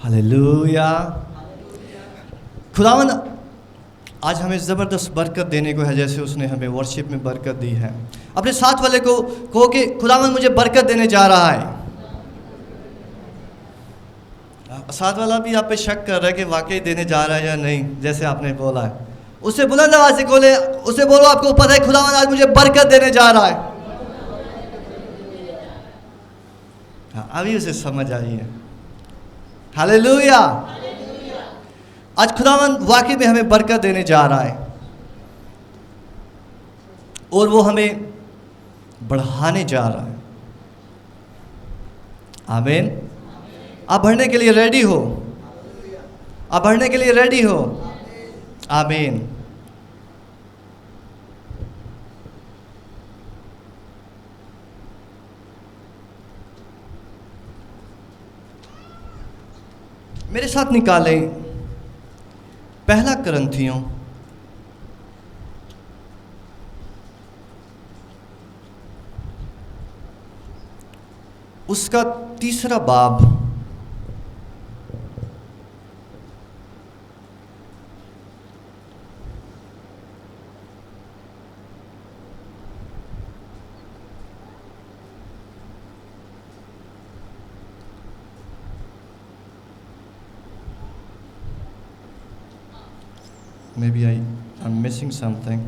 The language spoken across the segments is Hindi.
हालेलुया। खुदावन आज हमें ज़बरदस्त बरकत देने को है, जैसे उसने हमें वर्शिप में बरकत दी है। अपने साथ वाले को कहो कि खुदावन मुझे बरकत देने जा रहा है। साथ वाला भी आप पे शक कर रहा है कि वाकई देने जा रहा है या नहीं, जैसे आपने बोला है। उसे बुलंद आवाज़ से बोले, उसे बोलो आपको पता है खुदावन आज मुझे बरकत देने जा रहा है। हाँ, अभी उसे समझ आई है। हालेलुया। आज खुदावन वाकई में हमें बरकत देने जा रहा है और वो हमें बढ़ाने जा रहा है। आमीन। आप बढ़ने के लिए रेडी हो? आप बढ़ने के लिए रेडी हो? आमीन। मेरे साथ निकालें पहला करंथियों उसका 3 बाब Maybe I'm missing something.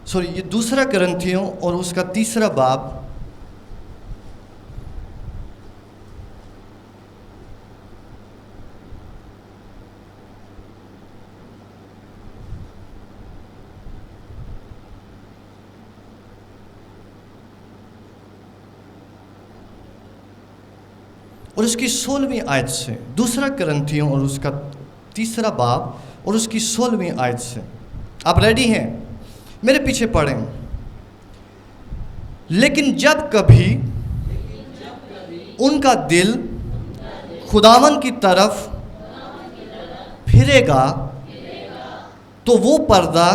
Sorry, ये 2 करंथियों और उसका 3 बाब और उसकी 16वीं आयत से। 2 करंथियों और उसका 3 बाब और उसकी 16वीं आयत से। आप रेडी हैं? मेरे पीछे पढ़ें। लेकिन जब कभी उनका दिल खुदावन की तरफ फिरेगा तो वो पर्दा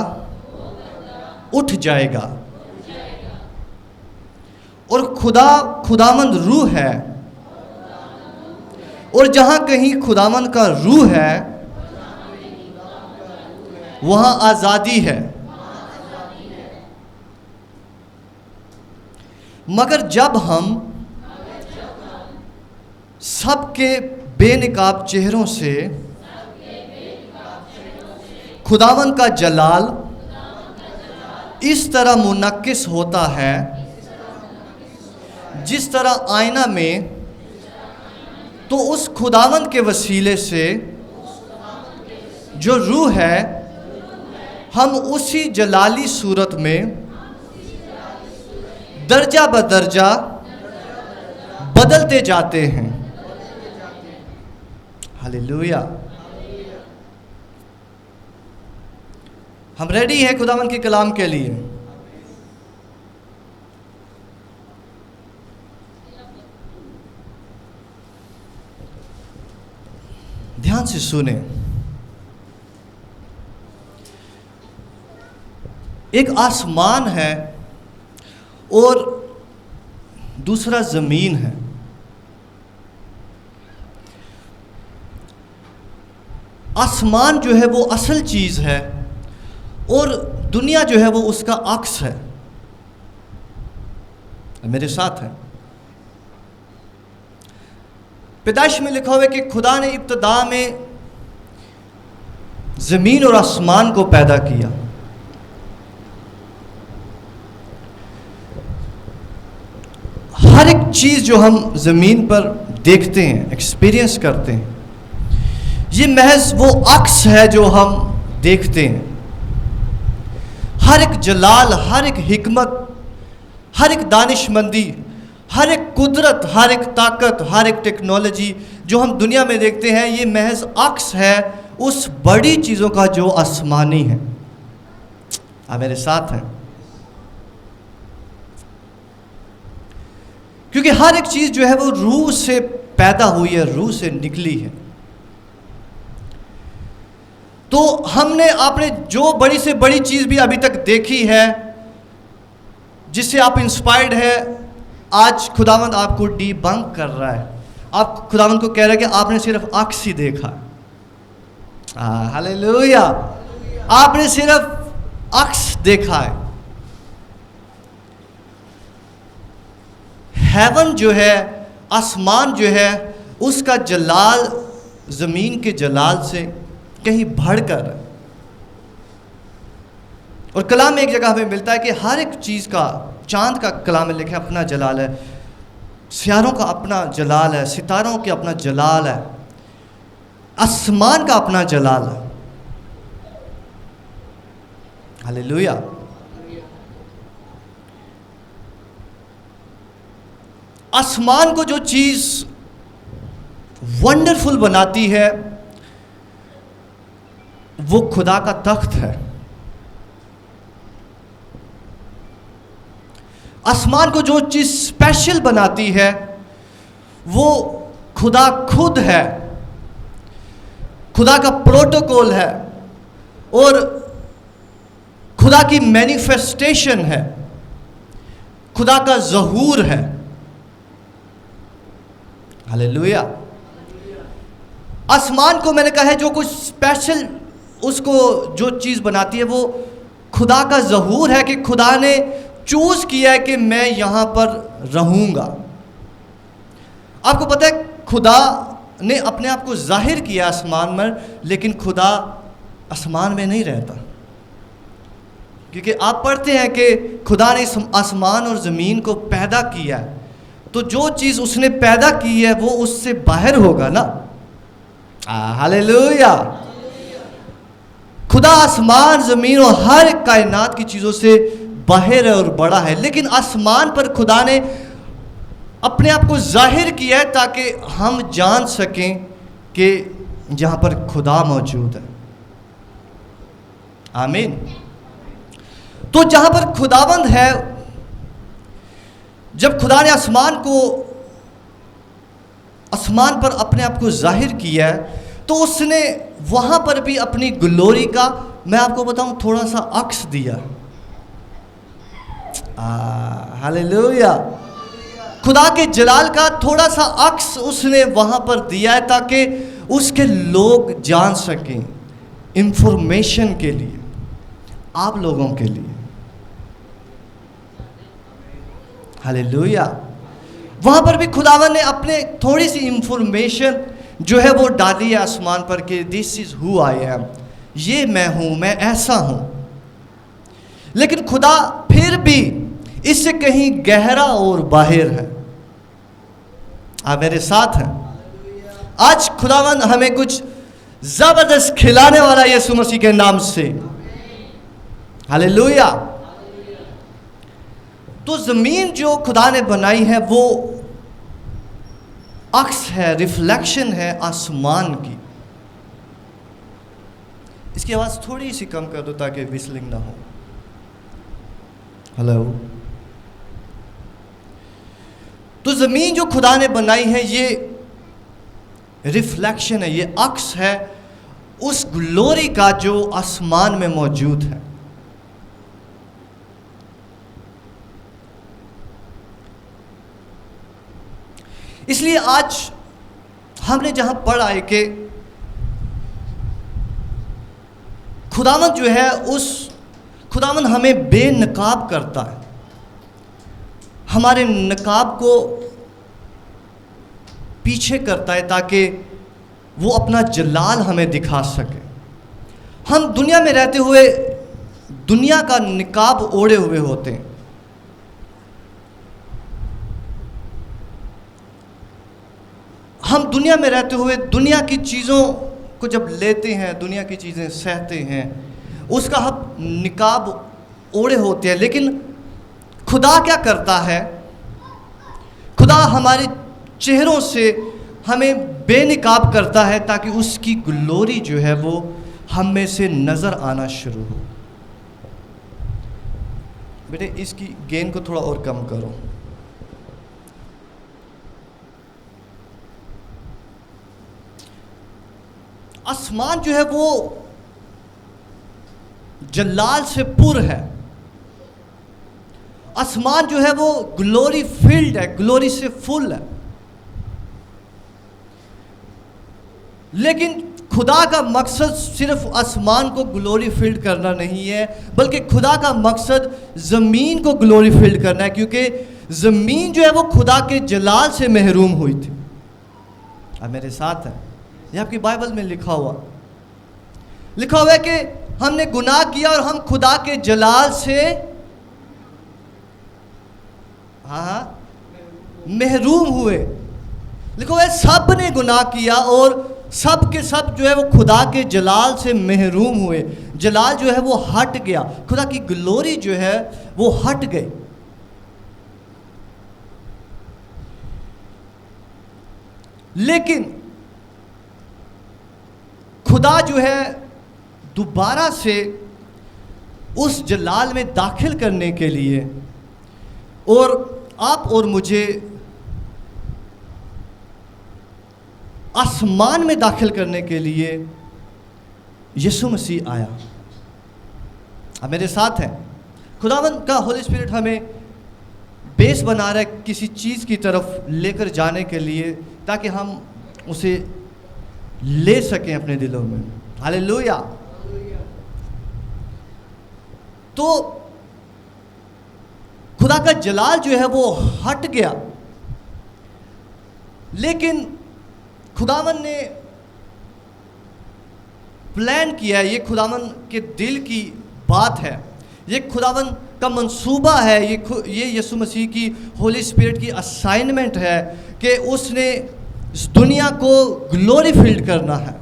उठ जाएगा और खुदावंद रूह है, और जहां कहीं खुदावन का रूह है वहां आजादी है। मगर जब हम सबके बेनकाब चेहरों से खुदावन का जलाल इस तरह मुनक्किस होता है जिस तरह आईना में, तो उस खुदावन के वसीले से जो रूह है हम उसी जलाली सूरत में दर्जा बदर्जा बदलते जाते हैं। हालेलुया। हम रेडी हैं खुदावन के कलाम के लिए। ध्यान से सुने। एक आसमान है और दूसरा ज़मीन है। आसमान जो है वो असल चीज़ है और दुनिया जो है वो उसका अक्स है। मेरे साथ है। पैदाइश में लिखा हुआ है कि खुदा ने इब्तिदा में ज़मीन और आसमान को पैदा किया। हर एक चीज़ जो हम ज़मीन पर देखते हैं, एक्सपीरियंस करते हैं, ये महज वो अक्स है जो हम देखते हैं। हर एक जलाल, हर एक हिकमत, हर एक दानिशमंदी, हर एक कुदरत, हर एक ताकत, हर एक टेक्नोलॉजी जो हम दुनिया में देखते हैं, ये महज अक्स है उस बड़ी चीज़ों का जो आसमानी है। आप मेरे साथ हैं? क्योंकि हर एक चीज़ जो है वो रूह से पैदा हुई है, रूह से निकली है। तो आपने जो बड़ी से बड़ी चीज़ भी अभी तक देखी है, जिससे आप इंस्पायर्ड है, आज खुदावंद आपको डीबंक कर रहा है। आप खुदावंद को कह रहे हैं कि आपने सिर्फ अक्स ही देखा। हालेलुया, आपने सिर्फ अक्स देखा है। हेवन जो है, आसमान जो है, उसका जलाल ज़मीन के जलाल से कहीं बढ़कर है। और कलाम में एक जगह हमें मिलता है कि हर एक चीज़ का, चांद का कलाम में लिखा है अपना जलाल है, सितारों का अपना जलाल है, सितारों के अपना जलाल है, आसमान का अपना जलाल है। हालेलुया। आसमान को जो चीज़ वंडरफुल बनाती है वो खुदा का तख्त है। आसमान को जो चीज़ स्पेशल बनाती है वो खुदा खुद है, खुदा का प्रोटोकॉल है और खुदा की मैनिफेस्टेशन है, खुदा का ज़हूर है। हालेलुया। आसमान को मैंने कहा है जो कुछ स्पेशल, उसको जो चीज़ बनाती है वो खुदा का ज़हूर है कि खुदा ने चूज़ किया है कि मैं यहाँ पर रहूँगा। आपको पता है खुदा ने अपने आप को जाहिर किया आसमान में, लेकिन खुदा आसमान में नहीं रहता। क्योंकि आप पढ़ते हैं कि खुदा ने आसमान और ज़मीन को पैदा किया है, तो जो चीज़ उसने पैदा की है वो उससे बाहर होगा ना। हालेलुया। खुदा आसमान, ज़मीन और हर कायनात की चीज़ों से बाहर है और बड़ा है, लेकिन आसमान पर खुदा ने अपने आप को जाहिर किया है ताकि हम जान सकें कि जहाँ पर खुदा मौजूद है। आमीन। तो जहाँ पर खुदावंद है, जब खुदा ने आसमान पर अपने आप को जाहिर किया है, तो उसने वहाँ पर भी अपनी ग्लोरी का, मैं आपको बताऊँ, थोड़ा सा अक्स दिया। हालेलुया। खुदा के जलाल का थोड़ा सा अक्स उसने वहाँ पर दिया है ताकि उसके लोग जान सकें, इंफॉर्मेशन के लिए, आप लोगों के लिए। हालेलुया। वहाँ पर भी खुदावन ने अपने थोड़ी सी इंफॉर्मेशन जो है वो डाली है आसमान पर कि this is who I am, ये मैं हूँ, मैं ऐसा हूँ। लेकिन खुदा फिर भी इससे कहीं गहरा और बाहर है। आप मेरे साथ हैं? आज खुदावन हमें कुछ ज़बरदस्त खिलाने वाला यीशु मसीह के नाम से। हालेलुया। तो ज़मीन जो खुदा ने बनाई है वो अक्स है, रिफ्लेक्शन है आसमान की। इसकी आवाज़ थोड़ी सी कम कर दो ताकि विस्लिंग ना हो। हेलो। तो ज़मीन जो खुदा ने बनाई है ये रिफ्लेक्शन है, ये अक्स है उस ग्लोरी का जो आसमान में मौजूद है। इसलिए आज हमने जहां पढ़ा है कि खुदावंद जो है, उस खुदावंद हमें बेनकाब करता है, हमारे नकाब को पीछे करता है ताकि वो अपना जलाल हमें दिखा सके। हम दुनिया में रहते हुए दुनिया का निकाब ओढ़े हुए होते हैं। हम दुनिया में रहते हुए दुनिया की चीज़ों को जब लेते हैं, दुनिया की चीज़ें सहते हैं, उसका हम निकाब ओढ़े होते हैं। लेकिन खुदा क्या करता है? खुदा हमारे चेहरों से हमें बेनिकाब करता है ताकि उसकी ग्लोरी जो है वो हम में से नज़र आना शुरू हो। बेटे इसकी गेन को थोड़ा और कम करो। आसमान जो है वो जलाल से पुर है। आसमान जो है वो ग्लोरी फील्ड है, ग्लोरी से फुल है। लेकिन खुदा का मकसद सिर्फ आसमान को ग्लोरी फील्ड करना नहीं है, बल्कि खुदा का मकसद ज़मीन को ग्लोरी फील्ड करना है, क्योंकि ज़मीन जो है वो खुदा के जलाल से महरूम हुई थी। अब मेरे साथ है, ये आपकी बाइबल में लिखा हुआ है कि हमने गुनाह किया और हम खुदा के जलाल से महरूम हुए। लिखो है सब ने गुनाह किया और सब के सब जो है वो खुदा के जलाल से महरूम हुए। जलाल जो है वो हट गया, खुदा की ग्लोरी जो है वो हट गई। लेकिन खुदा जो है दोबारा से उस जलाल में दाखिल करने के लिए और आप और मुझे आसमान में दाखिल करने के लिए यीशु मसीह आया। अब मेरे साथ हैं, खुदावंद का होली स्पिरिट हमें बेस बना रहा है किसी चीज़ की तरफ लेकर जाने के लिए, ताकि हम उसे ले सकें अपने दिलों में। हालेलुया। तो खुदा का जलाल जो है वो हट गया, लेकिन खुदावन ने प्लान किया, ये खुदावन के दिल की बात है, ये खुदावन का मंसूबा है, ये यीशु मसीह की होली स्पिरिट की असाइनमेंट है कि उसने इस दुनिया को ग्लोरी फील्ड करना है।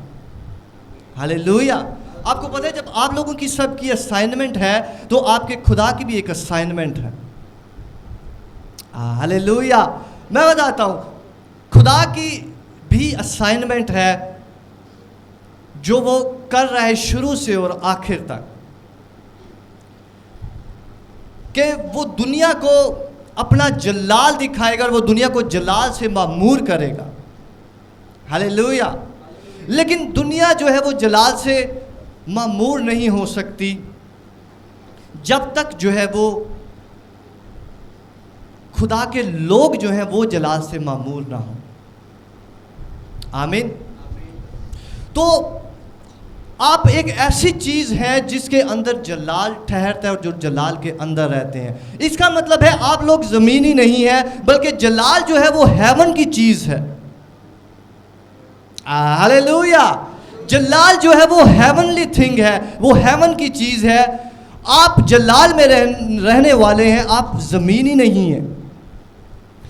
हालेलुया। आपको पता है जब आप लोगों की सबकी असाइनमेंट है तो आपके खुदा की भी एक असाइनमेंट है। हालेलुया। मैं बताता हूँ, खुदा की भी असाइनमेंट है जो वो कर रहा है शुरू से और आखिर तक, कि वो दुनिया को अपना जलाल दिखाएगा और वो दुनिया को जलाल से मामूर करेगा। हालेलुया। लेकिन दुनिया जो है वो जलाल से मामूर नहीं हो सकती जब तक जो है वो खुदा के लोग जो हैं वो जलाल से मामूर ना हो। आमीन। तो आप एक ऐसी चीज़ है जिसके अंदर जलाल ठहरता है और जो जलाल के अंदर रहते हैं। इसका मतलब है आप लोग ज़मीनी नहीं है, बल्कि जलाल जो है वो हेवन की चीज़ है। हालेलुया। जलाल जो है वो हेवनली थिंग है, वो हेवन की चीज़ है। आप जलाल में रहने वाले हैं, आप ज़मीनी नहीं हैं।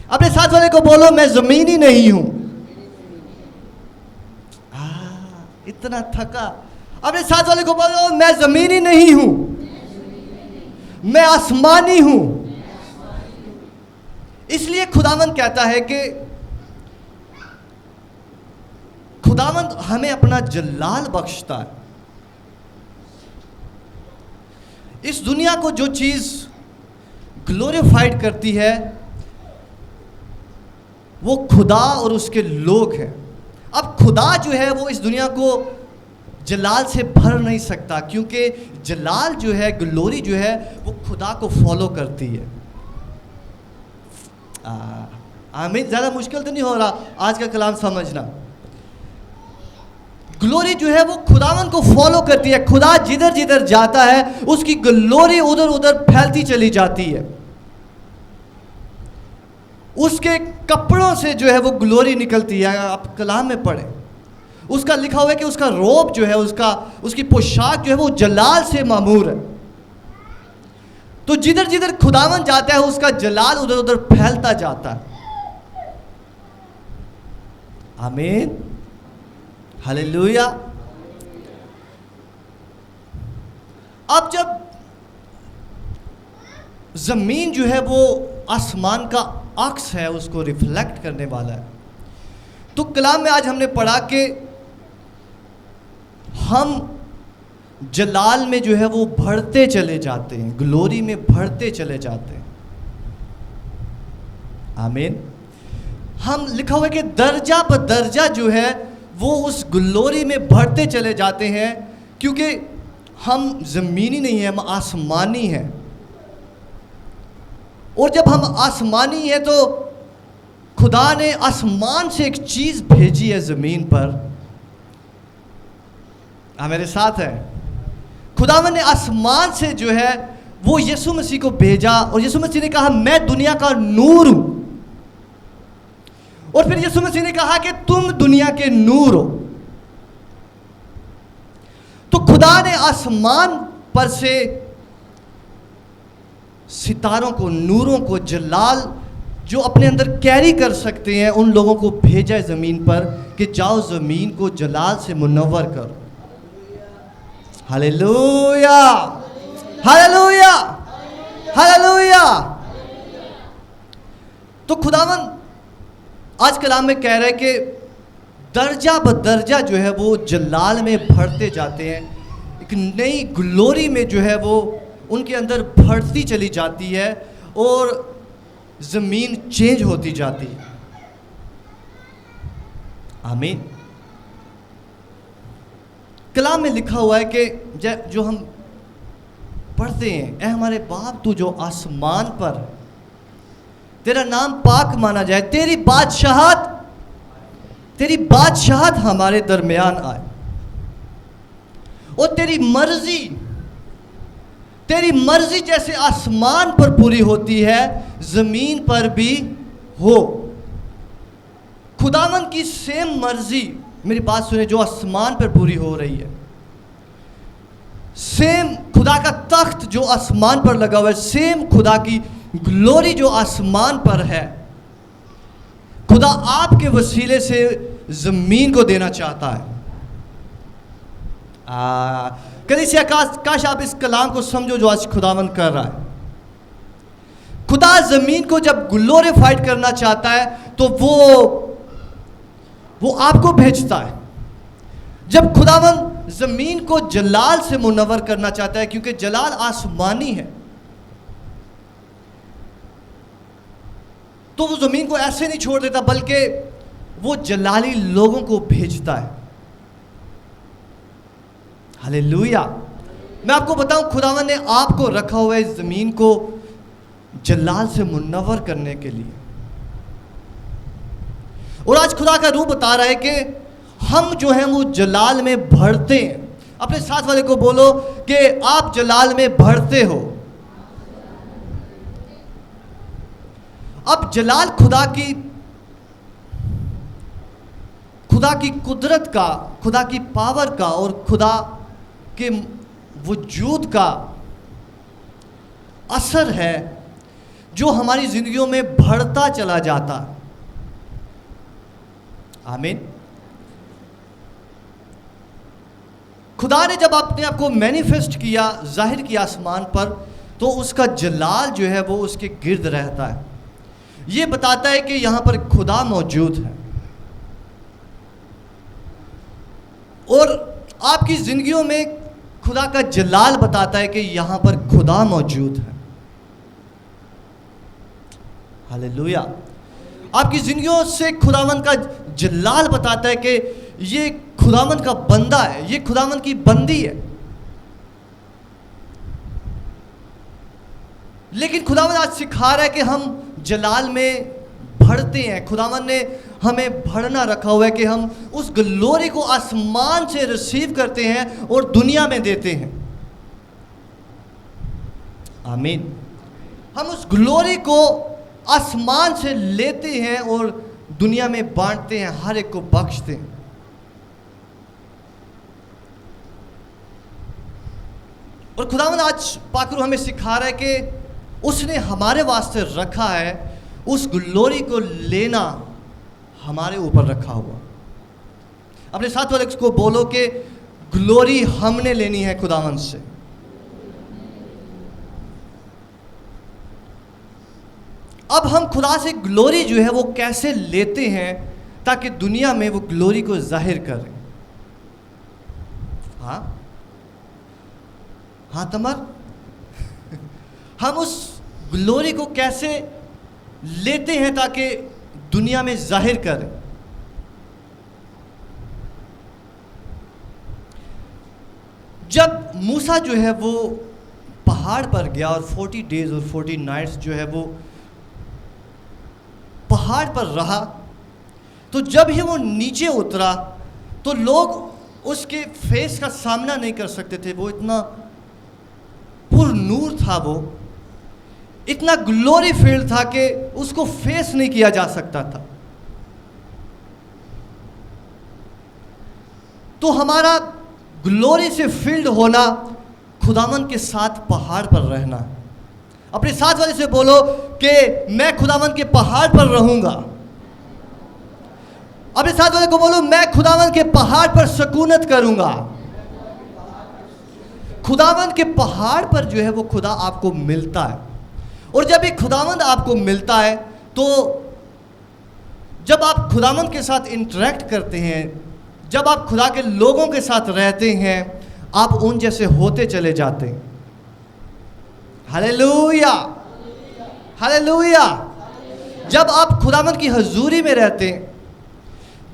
अपने साथ वाले को बोलो, मैं ज़मीनी नहीं हूँ। इतना थका। अपने साथ वाले को बोलो, मैं ज़मीनी नहीं हूँ, मैं आसमानी हूँ। इसलिए खुदावंद कहता है कि खुदावंद हमें अपना जलाल बख्शता है। इस दुनिया को जो चीज़ ग्लोरीफाइड करती है वो खुदा और उसके लोग हैं। अब खुदा जो है वो इस दुनिया को जलाल से भर नहीं सकता, क्योंकि जलाल जो है, ग्लोरी जो है, वो खुदा को फॉलो करती है। आमीन। ज़्यादा मुश्किल तो नहीं हो रहा आज का कलाम समझना। ग्लोरी जो है वो खुदावन को फॉलो करती है। खुदा जिधर जिधर जाता है उसकी ग्लोरी उधर उधर फैलती चली जाती है। उसके कपड़ों से जो है वो ग्लोरी निकलती है। आप कलाम में पढ़ें, उसका लिखा हुआ है कि उसका रोब जो है, उसकी पोशाक जो है वो जलाल से मामूर है। तो जिधर जिधर खुदावन जाता है उसका जलाल उधर उधर फैलता जाता है। आमीन। हालेलुया। अब जब जमीन जो है वो आसमान का अक्स है, उसको रिफ्लेक्ट करने वाला है, तो कलाम में आज हमने पढ़ा कि हम जलाल में जो है वो बढ़ते चले जाते हैं, ग्लोरी में बढ़ते चले जाते हैं। आमीन। हम लिखा हुआ है कि दर्जा पर दर्जा जो है वो उस ग्लोरी में बढ़ते चले जाते हैं, क्योंकि हम ज़मीनी नहीं हैं, हम आसमानी हैं। और जब हम आसमानी हैं तो खुदा ने आसमान से एक चीज़ भेजी है ज़मीन पर। आप मेरे साथ हैं? खुदावन ने आसमान से जो है वो यीशु मसीह को भेजा, और यीशु मसीह ने कहा मैं दुनिया का नूर हूं। और फिर यीशु मसीह ने कहा कि तुम दुनिया के नूर हो। तो खुदा ने आसमान पर से सितारों को, नूरों को, जलाल जो अपने अंदर कैरी कर सकते हैं, उन लोगों को भेजा है ज़मीन पर कि जाओ ज़मीन को जलाल से मुनव्वर करो। Hallelujah, hallelujah, hallelujah. तो खुदावन आज कलाम में कह रहा है कि दर्जा बदर्जा जो है वो जलाल में बढ़ते जाते हैं। एक नई ग्लोरी में जो है वो उनके अंदर बढ़ती चली जाती है और ज़मीन चेंज होती जाती है। आमीन। कलाम में लिखा हुआ है कि जो हम पढ़ते हैं, ऐ हमारे बाप तू जो आसमान पर, तेरा नाम पाक माना जाए, तेरी बादशाहत हमारे दरमियान आए, और तेरी मर्जी जैसे आसमान पर पूरी होती है ज़मीन पर भी हो। खुदावन की सेम मर्जी, मेरी बात सुने, जो आसमान पर पूरी हो रही है, सेम खुदा का तख्त जो आसमान पर लगा हुआ है, सेम खुदा की ग्लोरी जो आसमान पर है, खुदा आपके वसीले से ज़मीन को देना चाहता है। कलीसिया, काश आप इस कलाम को समझो जो आज खुदावन कर रहा है। खुदा ज़मीन को जब ग्लोरीफाइड करना चाहता है तो वो आपको भेजता है। जब खुदावन ज़मीन को जलाल से मुनव्वर करना चाहता है, क्योंकि जलाल आसमानी है, तो वो ज़मीन को ऐसे नहीं छोड़ देता, बल्कि वो जलाली लोगों को भेजता है। हालेलुया। मैं आपको बताऊं, खुदावन ने आपको रखा हुआ है ज़मीन को जलाल से मुनव्वर करने के लिए। और आज खुदा का रूह बता रहा है कि हम जो हैं वो जलाल में बढ़ते हैं। अपने साथ वाले को बोलो कि आप जलाल में बढ़ते हो। अब जलाल खुदा की कुदरत का, खुदा की पावर का और खुदा के वजूद का असर है जो हमारी जिंदगियों में बढ़ता चला जाता। आमीन। खुदा ने जब अपने आप को मैनिफेस्ट किया, जाहिर किया आसमान पर, तो उसका जलाल जो है वो उसके गिर्द रहता है। ये बताता है कि यहां पर खुदा मौजूद है। और आपकी जिंदगियों में खुदा का जलाल बताता है कि यहां पर खुदा मौजूद है। हालेलुया। आपकी जिंदगियों से खुदावन का जलाल बताता है कि ये खुदावन का बंदा है, ये खुदावन की बंदी है। लेकिन खुदावन आज सिखा रहा है कि हम जलाल में बढ़ते हैं। खुदावन ने हमें बढ़ना रखा हुआ है कि हम उस ग्लोरी को आसमान से रिसीव करते हैं और दुनिया में देते हैं। आमीन। हम उस ग्लोरी को आसमान से लेते हैं और दुनिया में बांटते हैं, हर एक को बख्शते हैं। और खुदावंद आज पाकरू हमें सिखा रहा है कि उसने हमारे वास्ते रखा है, उस ग्लोरी को लेना हमारे ऊपर रखा हुआ। अपने साथ वाले को बोलो कि ग्लोरी हमने लेनी है खुदावंद से। अब हम खुदा से ग्लोरी जो है वो कैसे लेते हैं ताकि दुनिया में वो ग्लोरी को जाहिर करें। हाँ तमर, हम उस ग्लोरी को कैसे लेते हैं ताकि दुनिया में जाहिर करें। जब मूसा जो है वो पहाड़ पर गया और 40 डेज और 40 नाइट्स जो है वो पहाड़ पर रहा, तो जब ही वो नीचे उतरा तो लोग उसके फेस का सामना नहीं कर सकते थे। वो इतना पुर नूर था, वो इतना ग्लोरी फील्ड था कि उसको फेस नहीं किया जा सकता था। तो हमारा ग्लोरी से फील्ड होना, खुदावन के साथ पहाड़ पर रहना। अपने साथ वाले से बोलो कि मैं खुदावन के पहाड़ पर रहूंगा। अपने साथ वाले को बोलो, मैं खुदावन के पहाड़ पर सुकूनत करूंगा। खुदावन के पहाड़ पर जो है वो खुदा आपको मिलता है, और जब एक खुदावन आपको मिलता है तो जब आप खुदावन के साथ इंटरेक्ट करते हैं, जब आप खुदा के लोगों के साथ रहते हैं, आप उन जैसे होते चले जाते हैं। Hallelujah, hallelujah. जब आप खुदावन की हजूरी में रहते हैं,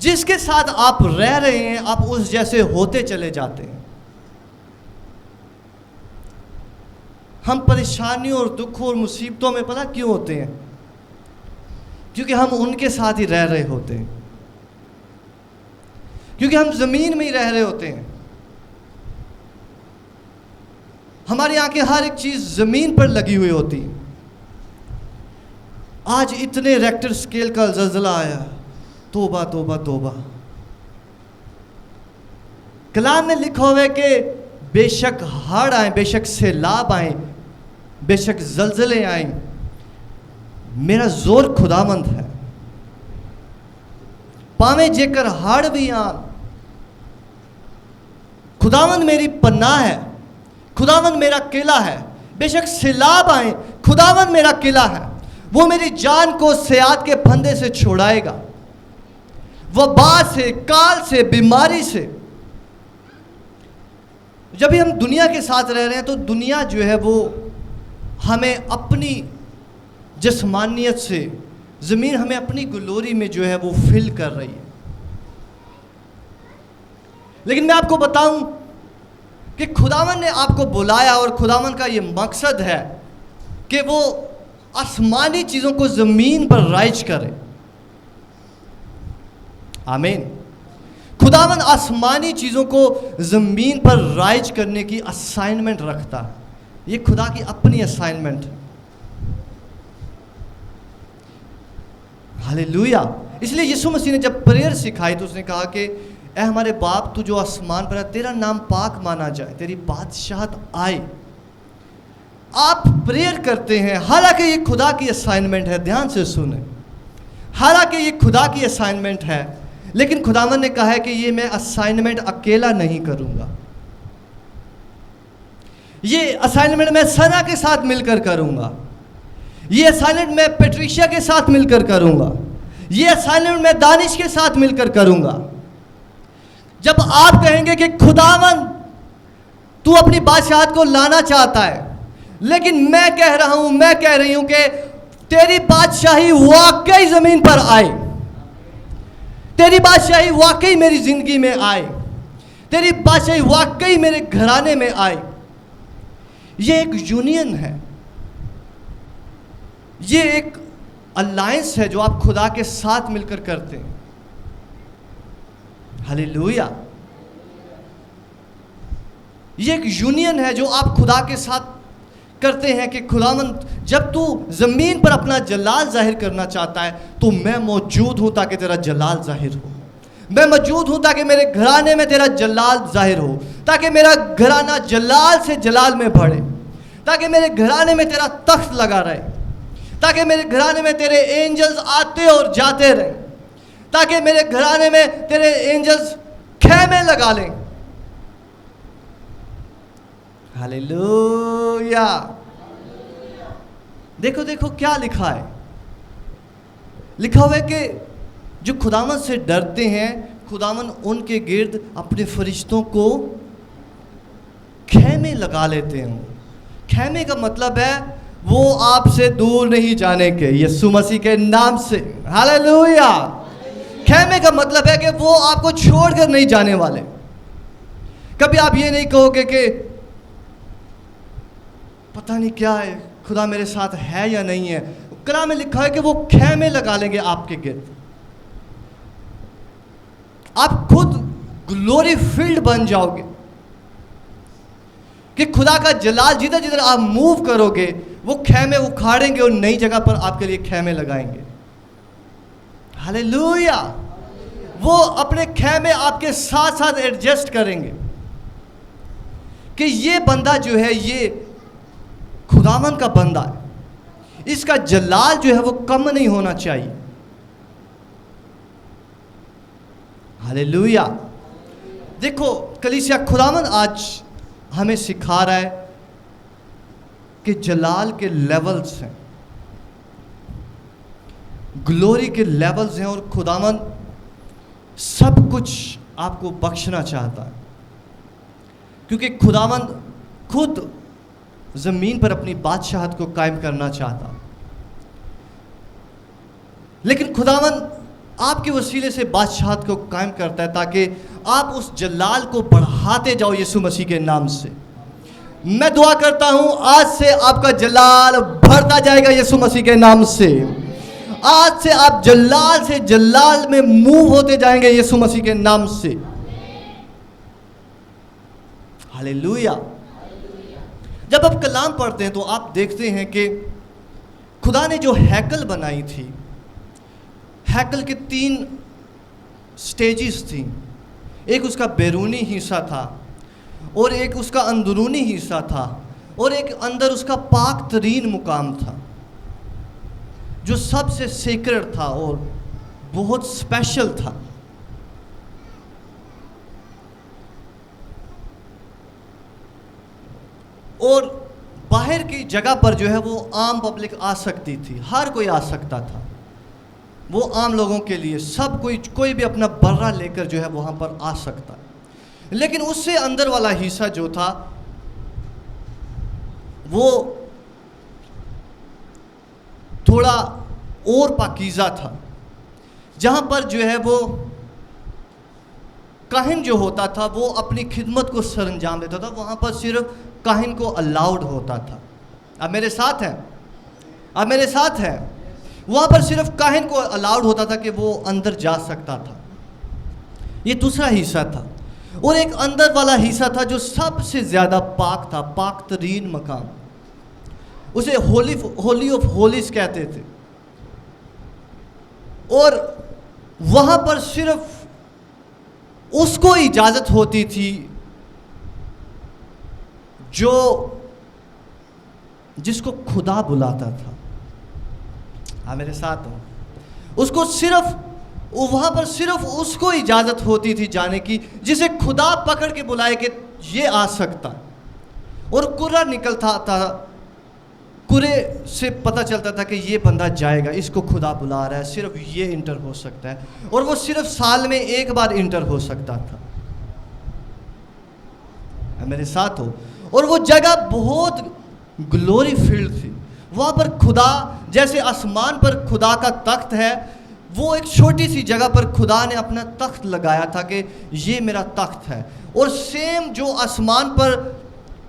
जिसके साथ आप रह रहे हैं, आप उस जैसे होते चले जाते हैं। हम परेशानियों और दुखों और मुसीबतों में पता क्यों होते हैं? क्योंकि हम उनके साथ ही रह रहे होते हैं, क्योंकि हम ज़मीन में ही रह रहे होते हैं। हमारी आंखें हर एक चीज़ ज़मीन पर लगी हुई होती है। आज इतने रेक्टर स्केल का ज़लज़ला आया, तोबा तोबा तोबा। कलाम में लिखा हुआ है कि बेशक हड़ आए, बेशक सैलाब आए, बेशक ज़लज़ले आए, मेरा जोर खुदावंद है। पावे जेकर हड़ भी आन, खुदावंद मेरी पन्ना है, खुदावंद मेरा किला है। बेशक सैलाब आए, खुदावंद मेरा किला है। वो मेरी जान को सियात के फंदे से छुड़ाएगा, वबा से, काल से, बीमारी से। जब भी हम दुनिया के साथ रह रहे हैं तो दुनिया जो है वो हमें अपनी जिस्मानियत से, ज़मीन हमें अपनी ग्लोरी में जो है वो फिल कर रही है। लेकिन मैं आपको बताऊं कि खुदावन ने आपको बुलाया, और खुदावन का ये मकसद है कि वो आसमानी चीज़ों को ज़मीन पर राइज करे। आमीन। खुदावन आसमानी चीज़ों को ज़मीन पर राइज करने की असाइनमेंट रखता है। ये खुदा की अपनी असाइनमेंट है। हालेलुया। इसलिए यीशु मसीह ने जब प्रेयर सिखाई तो उसने कहा कि ऐ हमारे बाप, तू जो आसमान पर है, तेरा नाम पाक माना जाए, तेरी बादशाहत आए। आप प्रेयर करते हैं, हालांकि ये खुदा की असाइनमेंट है। ध्यान से सुने, हालांकि ये खुदा की असाइनमेंट है, लेकिन खुदावन ने कहा है कि ये मैं असाइनमेंट अकेला नहीं करूंगा। ये असाइनमेंट मैं सना के साथ मिलकर करूंगा। ये असाइनमेंट मैं पेट्रिशिया के साथ मिलकर करूंगा। ये असाइनमेंट मैं दानिश के साथ मिलकर करूंगा। जब आप कहेंगे कि खुदावन तू अपनी बादशाहत को लाना चाहता है, लेकिन मैं कह रहा हूं, मैं कह रही हूं कि तेरी बादशाही वाकई जमीन पर आए, तेरी बादशाही वाकई मेरी जिंदगी में आए, तेरी बादशाही वाकई मेरे घराने में आए। ये एक यूनियन है, ये एक अलायंस है जो आप खुदा के साथ मिलकर करते हैं। हालेलुया। ये एक यूनियन है जो आप खुदा के साथ करते हैं कि खुदावंद, जब तू ज़मीन पर अपना जलाल जाहिर करना चाहता है तो मैं मौजूद हूं ताकि तेरा जलाल जाहिर हो। मैं मौजूद हूं ताकि मेरे घराने में तेरा जलाल जाहिर हो, ताकि मेरा घराना जलाल से जलाल में बढ़े, ताकि मेरे घराने में तेरा तख्त लगा रहे, ताकि मेरे घराने में तेरे एंजल्स आते और जाते रहें, ताकि मेरे घराने में तेरे एंजल्स खेमे लगा लें। हालेलुया। देखो देखो क्या लिखा है, लिखा हुआ है कि जो खुदावन से डरते हैं, खुदावन उनके गिर्द अपने फरिश्तों को खेमे लगा लेते हैं। खेमे का मतलब है वो आपसे दूर नहीं जाने के, यीशु मसीह के नाम से। हालेलुया। खेमे का मतलब है कि वो आपको छोड़कर नहीं जाने वाले। कभी आप ये नहीं कहोगे कि पता नहीं क्या है, खुदा मेरे साथ है या नहीं है। कलाम में लिखा है कि वो खेमे लगा लेंगे आपके गिर्द। आप खुद ग्लोरी फील्ड बन जाओगे कि खुदा का जलाल जिधर जिधर आप मूव करोगे वो खेमे उखाड़ेंगे और नई जगह पर आपके लिए खेमे लगाएंगे। हालेलुया। वो अपने खेमे आपके साथ साथ एडजस्ट करेंगे कि ये बंदा जो है ये खुदावन का बंदा है, इसका जलाल जो है वो कम नहीं होना चाहिए। हालेलुया। देखो कलीसिया, खुदावन आज हमें सिखा रहा है कि जलाल के लेवल्स हैं, ग्लोरी के लेवल्स हैं, और खुदावन सब कुछ आपको बख्शना चाहता है, क्योंकि खुदावन खुद ज़मीन पर अपनी बादशाहत को कायम करना चाहता। लेकिन खुदावन आपके वसीले से बादशाहत को कायम करता है ताकि आप उस जलाल को बढ़ाते जाओ यीशु मसीह के नाम से। मैं दुआ करता हूं आज से आपका जलाल बढ़ता जाएगा यीशु मसीह के नाम से। आज से आप जलाल से जलाल में मूव होते जाएंगे यीशु मसीह के नाम से। हालेलुया। जब आप कलाम पढ़ते हैं तो आप देखते हैं कि खुदा ने जो हैकल बनाई थी, हैकल के 3 स्टेजेस थी। एक उसका बैरूनी हिस्सा था, और एक उसका अंदरूनी हिस्सा था, और एक अंदर उसका पाक तरीन मुकाम था जो सबसे सीक्रेट था और बहुत स्पेशल था। और बाहर की जगह पर जो है वो आम पब्लिक आ सकती थी, हर कोई आ सकता था। वो आम लोगों के लिए सब कोई भी अपना बर्रा लेकर जो है वहाँ पर आ सकता है। लेकिन उससे अंदर वाला हिस्सा जो था वो थोड़ा और पाकीज़ा था, जहाँ पर जो है वो काहिन जो होता था वो अपनी खिदमत को सरंजाम देता था। वहाँ पर सिर्फ काहिन को अलाउड होता था। अब मेरे साथ हैं, अब मेरे साथ हैं। वहाँ पर सिर्फ काहिन को अलाउड होता था कि वो अंदर जा सकता था। ये दूसरा हिस्सा था। और एक अंदर वाला हिस्सा था जो सबसे ज़्यादा पाक था, पाक तरीन मकाम। उसे होली ऑफ होलीज कहते थे। और वहाँ पर सिर्फ उसको इजाज़त होती थी जिसको खुदा बुलाता था। हाँ मेरे साथ हो। उसको सिर्फ वहाँ पर सिर्फ उसको इजाज़त होती थी जाने की जिसे खुदा पकड़ के बुलाए कि ये आ सकता। और कुर्रा निकलता था, कुरे से पता चलता था कि ये बंदा जाएगा, इसको खुदा बुला रहा है, सिर्फ ये इंटर हो सकता है। और वो सिर्फ साल में एक बार इंटर हो सकता था। मेरे साथ हो। और वो जगह बहुत ग्लोरी फील्ड थी। वहाँ पर खुदा, जैसे आसमान पर खुदा का तख्त है, वो एक छोटी सी जगह पर खुदा ने अपना तख्त लगाया था कि ये मेरा तख्त है। और सेम जो आसमान पर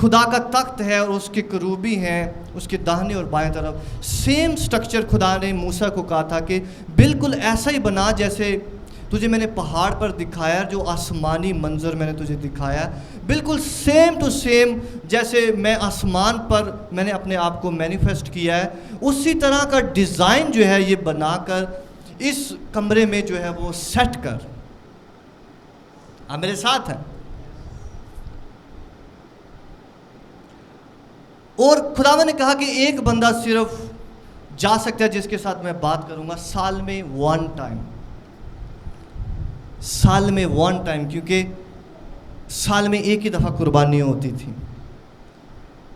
खुदा का तख्त है और उसके करूबी हैं उसके दाहिने और बाएं तरफ, सेम स्ट्रक्चर खुदा ने मूसा को कहा था कि बिल्कुल ऐसा ही बना जैसे तुझे मैंने पहाड़ पर दिखाया, जो आसमानी मंजर मैंने तुझे दिखाया, बिल्कुल सेम टू सेम जैसे मैं आसमान पर मैंने अपने आप को मैनिफेस्ट किया है, उसी तरह का डिज़ाइन जो है ये बनाकर इस कमरे में जो है वो सेट कर। आप मेरे साथ हैं। और खुदावन ने कहा कि एक बंदा सिर्फ जा सकता है जिसके साथ मैं बात करूंगा साल में 1 टाइम, साल में 1 टाइम, क्योंकि साल में एक ही दफ़ा कुर्बानी होती थी।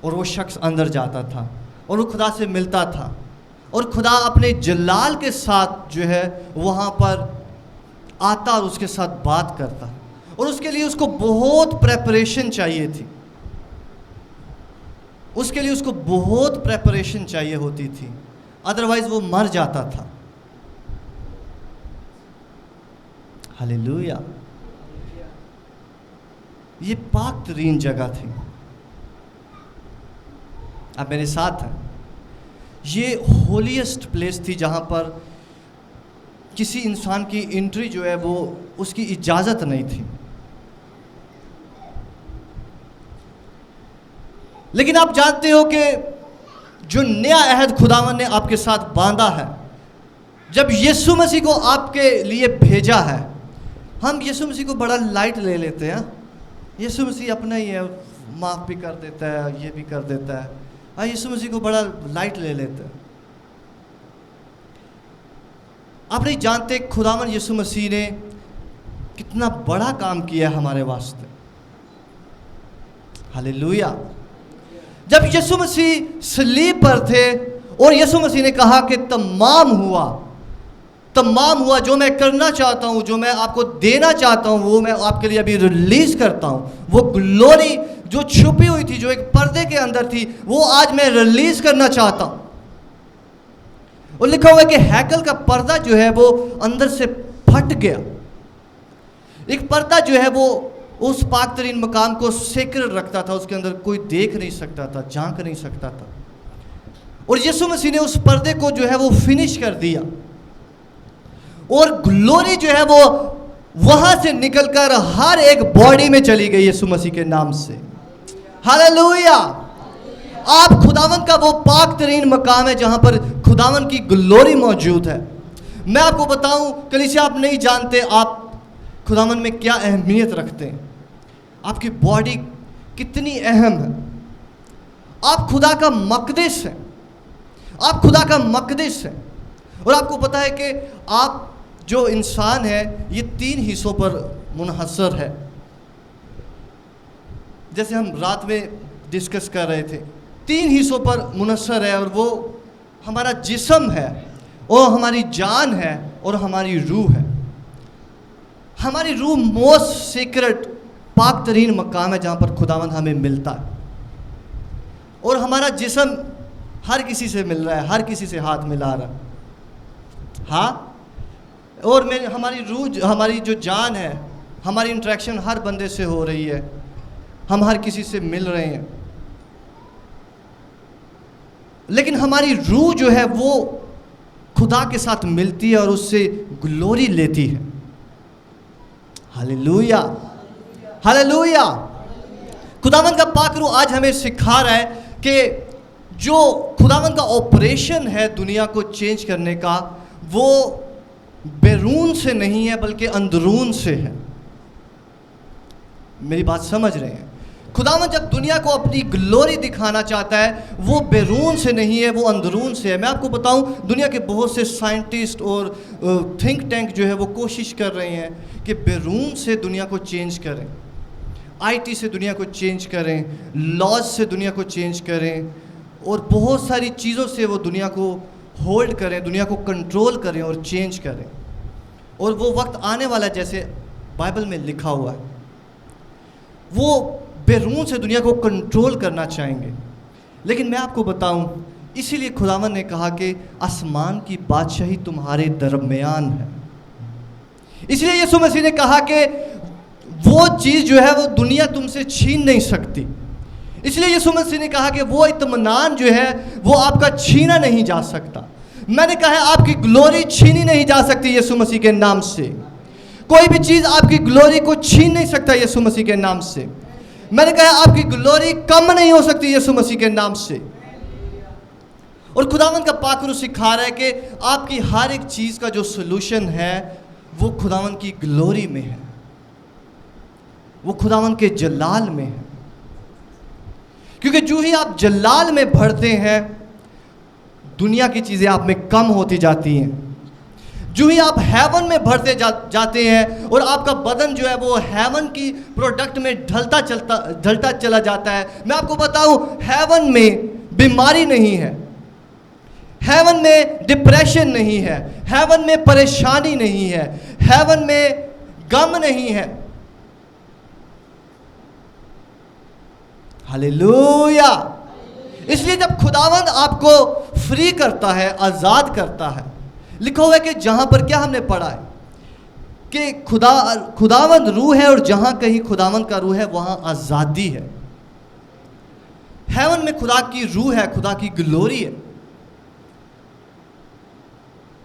और वो शख्स अंदर जाता था और वो खुदा से मिलता था और खुदा अपने जलाल के साथ जो है वहाँ पर आता और उसके साथ बात करता। और उसके लिए उसको बहुत प्रेपरेशन चाहिए थी, उसके लिए उसको बहुत प्रेपरेशन चाहिए होती थी, अदरवाइज वो मर जाता था। हालेलुया। ये पाक तरीन जगह थी। आप मेरे साथ हैं। ये होलीएस्ट प्लेस थी जहाँ पर किसी इंसान की एंट्री जो है वो उसकी इजाज़त नहीं थी। लेकिन आप जानते हो कि जो नया अहद खुदावन ने आपके साथ बांधा है, जब यीशु मसीह को आपके लिए भेजा है, हम यीशु मसीह को बड़ा लाइट ले लेते हैं। यीशु मसीह अपना ही है, माफ़ भी कर देता है, ये भी कर देता है। यीशु मसीह को बड़ा लाइट ले लेते हैं। आप नहीं जानते खुदावन यीशु मसीह ने कितना बड़ा काम किया है हमारे वास्ते। हालेलुया। जब यीशु मसीह सलीब पर थे और यीशु मसीह ने कहा कि तमाम हुआ, जो मैं करना चाहता हूँ, जो मैं आपको देना चाहता हूँ, वो मैं आपके लिए अभी रिलीज करता हूँ। वो ग्लोरी जो छुपी हुई थी, जो एक पर्दे के अंदर थी, वो आज मैं रिलीज करना चाहता हूँ। और लिखा हुआ है कि हैकल का पर्दा जो है वो अंदर से फट गया। एक पर्दा जो है वो उस पाक तरीन मकाम को सेक्रेट रखता था, उसके अंदर कोई देख नहीं सकता था, झांक नहीं सकता था। और यीशु मसीह ने उस पर्दे को जो है वो फिनिश कर दिया, और ग्लोरी जो है वो वहां से निकलकर हर एक बॉडी में चली गई यीशु मसीह के नाम से। हालेलुया। आप खुदावन का वो पाक तरीन मकाम है जहां पर खुदावन की ग्लोरी मौजूद है। मैं आपको बताऊं कलीसिया, आप नहीं जानते आप खुदावन में क्या अहमियत रखते हैं। आपकी बॉडी कितनी अहम है। आप खुदा का मकदस है, आप खुदा का मकदस है। और आपको पता है कि आप जो इंसान है ये 3 हिस्सों पर मुनहसर है। जैसे हम रात में डिस्कस कर रहे थे, 3 हिस्सों पर मुनहसर है, और वो हमारा जिस्म है, और हमारी जान है, और हमारी रूह है। हमारी रूह मोस्ट सीक्रेट पाक तरीन मकाम है जहाँ पर खुदावंद हमें मिलता है। और हमारा जिस्म हर किसी से मिल रहा है, हर किसी से हाथ मिला रहा है। हाँ, और हमारी रूह, हमारी जो जान है, हमारी इंटरेक्शन हर बंदे से हो रही है, हम हर किसी से मिल रहे हैं। लेकिन हमारी रूह जो है वो खुदा के साथ मिलती है और उससे ग्लोरी लेती है। Hallelujah, hallelujah. खुदावन का पाक रूह आज हमें सिखा रहा है कि जो खुदावन का ऑपरेशन है दुनिया को चेंज करने का, वो बैरून से नहीं है बल्कि अंदरून से है। मेरी बात समझ रहे हैं? खुदावन जब दुनिया को अपनी ग्लोरी दिखाना चाहता है, वो बैरून से नहीं है, वो अंदरून से है। मैं आपको बताऊं, दुनिया के बहुत से साइंटिस्ट और थिंक टैंक जो है वो कोशिश कर रहे हैं कि बैरून से दुनिया को चेंज करें, आईटी से दुनिया को चेंज करें, लॉज से दुनिया को चेंज करें, और बहुत सारी चीज़ों से वो दुनिया को होल्ड करें, दुनिया को कंट्रोल करें और चेंज करें। और वो वक्त आने वाला है, जैसे बाइबल में लिखा हुआ है, वो बैरून से दुनिया को कंट्रोल करना चाहेंगे। लेकिन मैं आपको बताऊं, इसीलिए खुदावन ने कहा कि आसमान की बादशाही तुम्हारे दरमियान है। इसलिए यीशु मसीह ने कहा कि वो चीज़ जो है वो दुनिया तुमसे छीन नहीं सकती। इसलिए यीशु मसीह ने कहा कि वो इत्मीनान जो है वो आपका छीना नहीं जा सकता। मैंने कहा है आपकी ग्लोरी छीनी नहीं जा सकती यीशु मसीह के नाम से। कोई भी चीज़ आपकी ग्लोरी को छीन नहीं सकता यीशु मसीह के नाम से। मैंने कहा आपकी ग्लोरी कम नहीं हो सकती यीशु मसीह के नाम से। और खुदावन का पाक रूह सिखा रहा है कि आपकी हर एक चीज़ का जो सोल्यूशन है वो खुदावन की ग्लोरी में है, वो खुदावन के जलाल में है। क्योंकि जो ही आप जलाल में बढ़ते हैं, दुनिया की चीज़ें आप में कम होती जाती हैं। जो ही आप हेवन में बढ़ते जाते हैं और आपका बदन जो है वो हेवन की प्रोडक्ट में ढलता चला जाता है। मैं आपको बताऊं, हेवन में बीमारी नहीं है, हेवन में डिप्रेशन नहीं है, हेवन में परेशानी नहीं है, हेवन में गम नहीं है। हालेलुया। इसलिए जब खुदावंद आपको फ्री करता है, आज़ाद करता है, लिखा हुआ है कि जहाँ पर क्या हमने पढ़ा है कि खुदावंद रूह है, और जहाँ कहीं खुदावंद का रूह है वहाँ आज़ादी है। हेवन में खुदा की रूह है, खुदा की ग्लोरी है।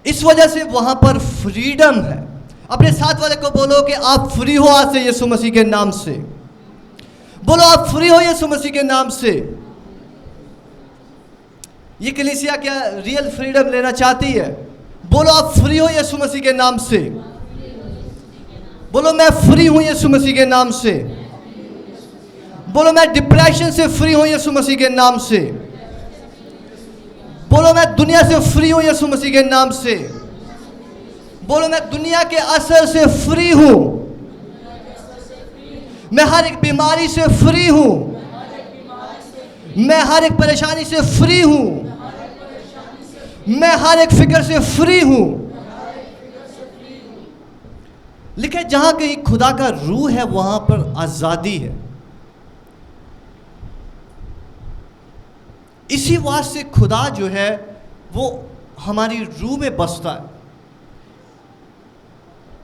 इस वजह से वहां पर फ्रीडम है। अपने साथ वाले को बोलो कि आप फ्री हो आज से यीशु मसीह के नाम से। बोलो आप फ्री हो यीशु मसीह के नाम से। ये कलीसिया क्या रियल फ्रीडम लेना चाहती है? बोलो आप फ्री हो यीशु मसीह के नाम से। बोलो मैं फ्री हूं यीशु मसीह के नाम से। बोलो मैं डिप्रेशन से फ्री हूं यीशु मसीह के नाम से। बोलो मैं दुनिया से फ्री हूं यीशु मसीह के नाम से। बोलो मैं दुनिया के असर से फ्री हूं। मैं हर एक बीमारी से फ्री हूं। मैं हर एक परेशानी से फ्री हूं। मैं हर एक फिक्र से फ्री हूं। लिखे जहां कहीं खुदा का रूह है वहां पर आजादी है। इसी वास्ते खुदा जो है वो हमारी रूह में बसता है।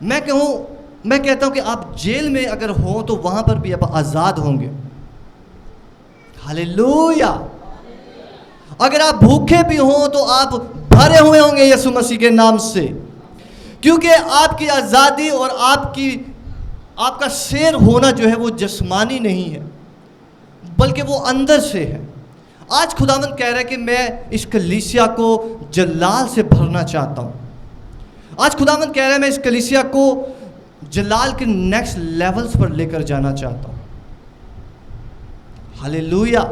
मैं कहता हूं कि आप जेल में अगर हो तो वहां पर भी आप आजाद होंगे। हालेलुया। अगर आप भूखे भी हो तो आप भरे हुए होंगे यीशु मसीह के नाम से, क्योंकि आपकी आजादी और आपका शेर होना जो है वो जिस्मानी नहीं है बल्कि वो अंदर से है। आज खुदावंद कह रहा है कि मैं इस कलीसिया को जलाल से भरना चाहता हूं। आज खुदावंद कह रहा है मैं इस कलीसिया को जलाल के नेक्स्ट लेवल्स पर लेकर जाना चाहता हूं। हालेलुया।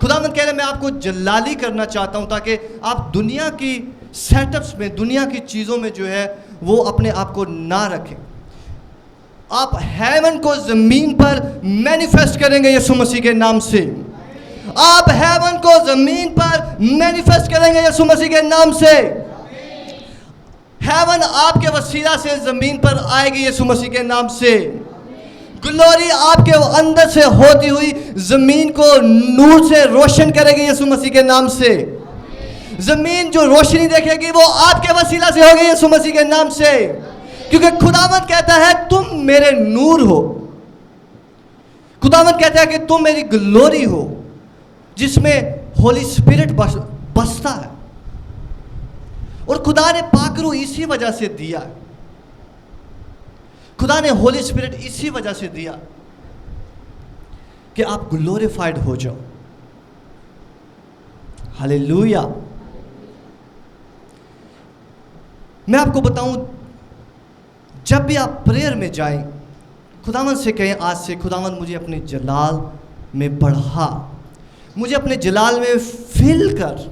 खुदावंद कह रहा है मैं आपको जलाली करना चाहता हूं ताकि आप दुनिया की सेटअप्स में, दुनिया की चीज़ों में जो है वो अपने आप को ना रखें। आप हेवन को ज़मीन पर मैनिफेस्ट करेंगे यीशु मसीह के नाम से। आप हेवन को ज़मीन पर मैनिफेस्ट करेंगे यीशु मसीह के नाम से। हेवन आपके वसीला से ज़मीन पर आएगी यीशु मसीह के नाम से। ग्लोरी आपके अंदर से होती हुई ज़मीन को नूर से रोशन करेगी यीशु मसीह के नाम से। ज़मीन जो रोशनी देखेगी वो आपके वसीला से होगी यीशु मसीह के नाम से, क्योंकि खुदावंद कहता है तुम मेरे नूर हो। खुदावंद कहता है कि तुम मेरी ग्लोरी हो जिसमें होली स्पिरिट बसता है। और खुदा ने पाकरू इसी वजह से दिया। खुदा ने होली स्पिरिट इसी वजह से दिया कि आप ग्लोरीफाइड हो जाओ। हालेलुया। मैं आपको बताऊं, जब भी आप प्रेयर में जाएं, खुदावंद से कहें आज से खुदावंद मुझे अपने जलाल में बढ़ा, मुझे अपने जलाल में फिल कर।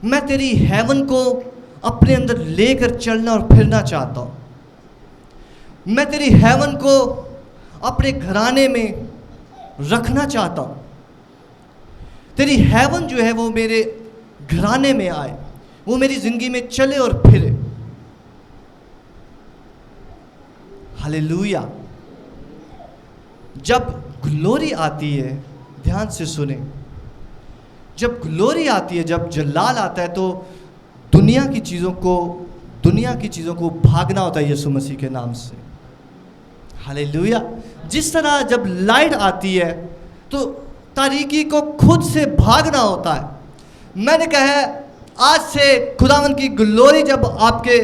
मैं तेरी हेवन को अपने अंदर लेकर चलना और फिरना चाहता हूँ। मैं तेरी हेवन को अपने घराने में रखना चाहता हूँ। तेरी हेवन जो है वो मेरे घराने में आए, वो मेरी ज़िंदगी में चले और फिरे। हालेलुया। जब ग्लोरी आती है, ध्यान से सुने, जब ग्लोरी आती है, जब जलाल आता है तो दुनिया की चीज़ों को भागना होता है यीशु मसीह के नाम से। हालेलुया। जिस तरह जब लाइट आती है तो तारीकी को खुद से भागना होता है। मैंने कहा है आज से खुदावंद की ग्लोरी जब आपके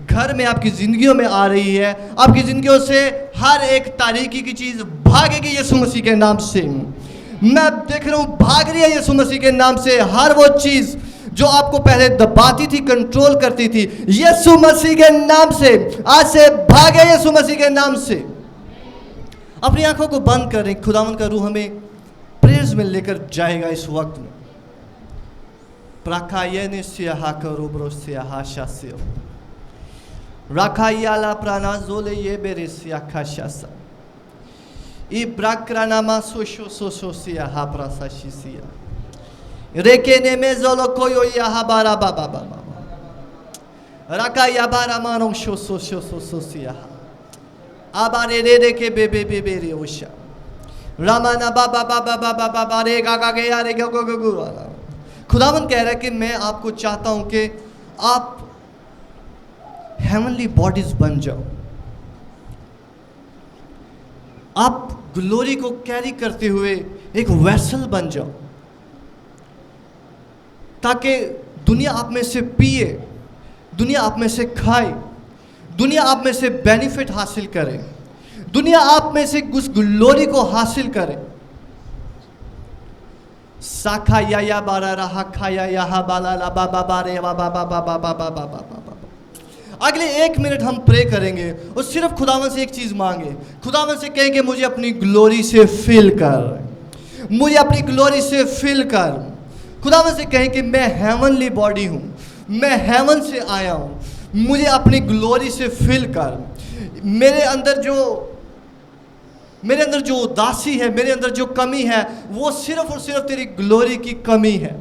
घर में, आपकी ज़िंदगियों में आ रही है, आपकी ज़िंदगियों से हर एक तारीकी की चीज़ भागेगी यीशु मसीह के नाम से। मैं देख रहा हूँ भाग रही है यीशु मसीह के नाम से। हर वो चीज़ जो आपको पहले दबाती थी, कंट्रोल करती थी, यीशु मसीह के नाम से आज से भागे यीशु मसीह के नाम से। अपनी आंखों को बंद करें। खुदावंद का रूह हमें प्रेयर्स में लेकर जाएगा इस वक्त में। प्राकायने सियाहा करो ब्रो सियाहा शास्यो राखायाला प्राणाजोले ये बेरे सियाखा शासा ई ब्राक्रानामा सोशो सोशो सियाहा प्रासाशिसिया रेकेने में जोलो कोयो याहा बारा बाबा बाबा राखाया बारा मानो शो सोशो सोशो सियाहा आबारे रे के बेबे बेबे रे ओशा रामाना बाबा बाबा बाबा बाबा रे गागा के यारे गो गो गो वाला। खुदावंद कह रहा है कि मैं आपको चाहता हूं कि आप हेवनली बॉडीज बन जाओ। आप ग्लोरी को कैरी करते हुए एक वेसल बन जाओ, ताकि दुनिया आप में से पिए, दुनिया आप में से खाए, दुनिया आप में से बेनिफिट हासिल करे, दुनिया आप में से उस ग्लोरी को हासिल करे। साखा या बारा रहा खाया या बाला ला बा बा बारे बा बा बा बा बा बा बा बा बा बा। अगले 1 मिनट हम प्रे करेंगे और सिर्फ खुदावन से एक चीज मांगे। खुदावन से कहेंगे मुझे अपनी ग्लोरी से फिल कर, मुझे अपनी ग्लोरी से फिल कर। खुदावन से कहें कि मैं हेवनली बॉडी हूँ, मैं हेवन से आया हूँ, मुझे अपनी ग्लोरी से फिल कर। मेरे अंदर जो उदासी है, मेरे अंदर जो कमी है, वो सिर्फ और सिर्फ तेरी ग्लोरी की कमी है।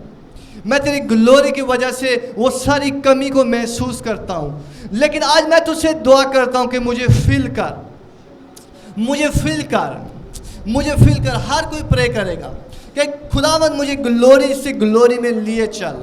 मैं तेरी ग्लोरी की वजह से वो सारी कमी को महसूस करता हूँ। लेकिन आज मैं तुझसे दुआ करता हूँ कि मुझे फिल कर, मुझे फिल कर, मुझे फिल कर। हर कोई प्रे करेगा कि खुदावंद मुझे ग्लोरी से ग्लोरी में लिए चल,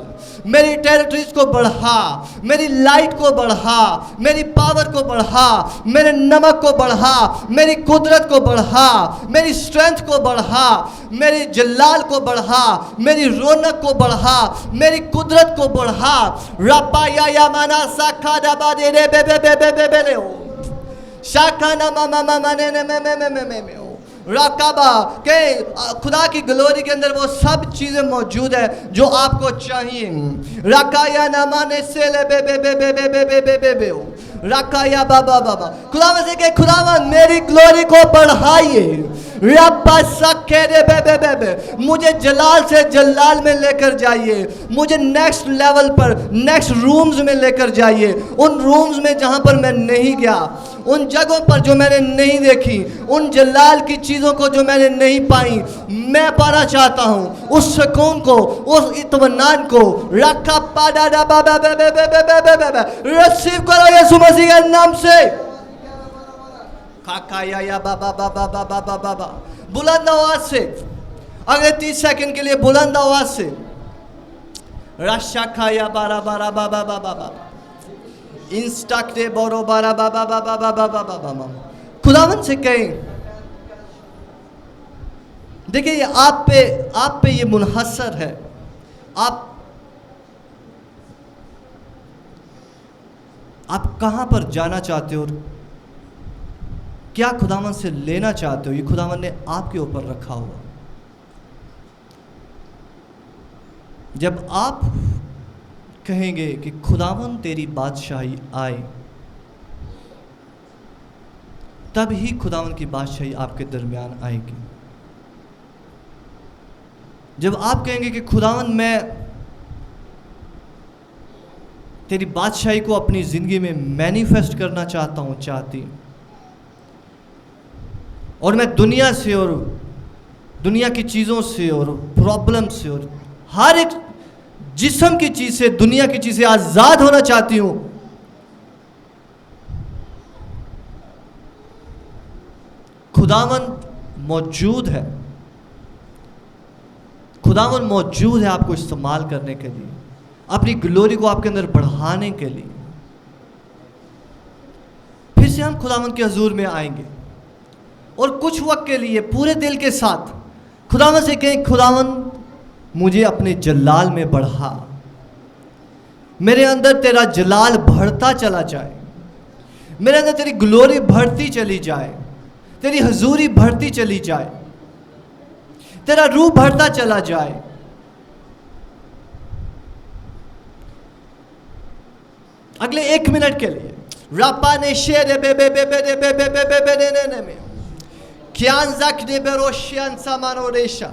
मेरी टेरिटरीज को बढ़ा, मेरी लाइट को बढ़ा, मेरी पावर को बढ़ा, मेरे नमक को बढ़ा, मेरी कुदरत को बढ़ा, मेरी स्ट्रेंथ को बढ़ा, मेरी जलाल को बढ़ा, मेरी रौनक को बढ़ा, मेरी कुदरत को बढ़ा। रपा या माना साखा दबा दे रे बे बे बे बे बे बे रे शाखा ना मा मा मा ने ने मे मे मे मे मे मे राकाबा के खुदा की ग्लोरी के अंदर वो सब चीजें मौजूद है जो आपको चाहिए। राकाया ना माने से ले बे बे बे बे बे बे बे बे बे बे राकाया बाबा बाबा। खुदावन से के खुदावन मेरी ग्लोरी को बढ़ाइए। रब्बा सखे रे बे बे बे बे, मुझे जलाल से जलाल में लेकर जाइए, मुझे नेक्स्ट लेवल पर, नेक्स्ट रूम्स में लेकर जाइए, उन रूम्स में जहां पर मैं नहीं गया, उन जगहों पर जो मैंने नहीं देखी, उन जलाल की चीज़ों को जो मैंने नहीं पाई, मैं पाना चाहता हूँ उस सुकून को, उस इत्मीनान को। रखा पादा डा बाबा बे बे बे बे बे बे बे, रिसीव करो यीशु मसीह के नाम से। काका या बाबा बाबा बाबा बाबा बाबा, बुलंद आवाज से अगले 30 सेकंड के लिए बुलंद आवाज से रशा खाया बारा बारा बाबा बाबा बाबा इंस्टाक्टे बोरो बारा बाबा बाबा बाबा बाबा बाबा। खुदावन से कहें, देखिए ये आप पे ये मुनहसर है, आप कहां पर जाना चाहते हो, क्या खुदावन से लेना चाहते हो, ये खुदावन ने आपके ऊपर रखा हुआ। जब आप कहेंगे कि खुदावन तेरी बादशाही आए, तब ही खुदावन की बादशाही आपके दरमियान आएगी। जब आप कहेंगे कि खुदावन मैं तेरी बादशाही को अपनी जिंदगी में मैनिफेस्ट करना चाहता हूं, चाहती, और मैं दुनिया से और दुनिया की चीज़ों से और प्रॉब्लम से और हर एक जिस्म की चीज़ से, दुनिया की चीज़ से आज़ाद होना चाहती हूँ, खुदावन मौजूद है, खुदावन मौजूद है आपको इस्तेमाल करने के लिए, अपनी ग्लोरी को आपके अंदर बढ़ाने के लिए। फिर से हम खुदावन के हजूर में आएंगे और कुछ वक्त के लिए पूरे दिल के साथ खुदावन से कहें, खुदावन मुझे अपने जलाल में बढ़ा, मेरे अंदर तेरा जलाल बढ़ता चला जाए, मेरे अंदर तेरी ग्लोरी बढ़ती चली जाए, तेरी हजूरी बढ़ती चली जाए, तेरा रूह बढ़ता चला जाए। अगले 1 मिनट के लिए रापा ने शेर बे बे बे बे बे बे बे बे बे ने ने में क्यान जक ने बेरोशियन सामानो रेशा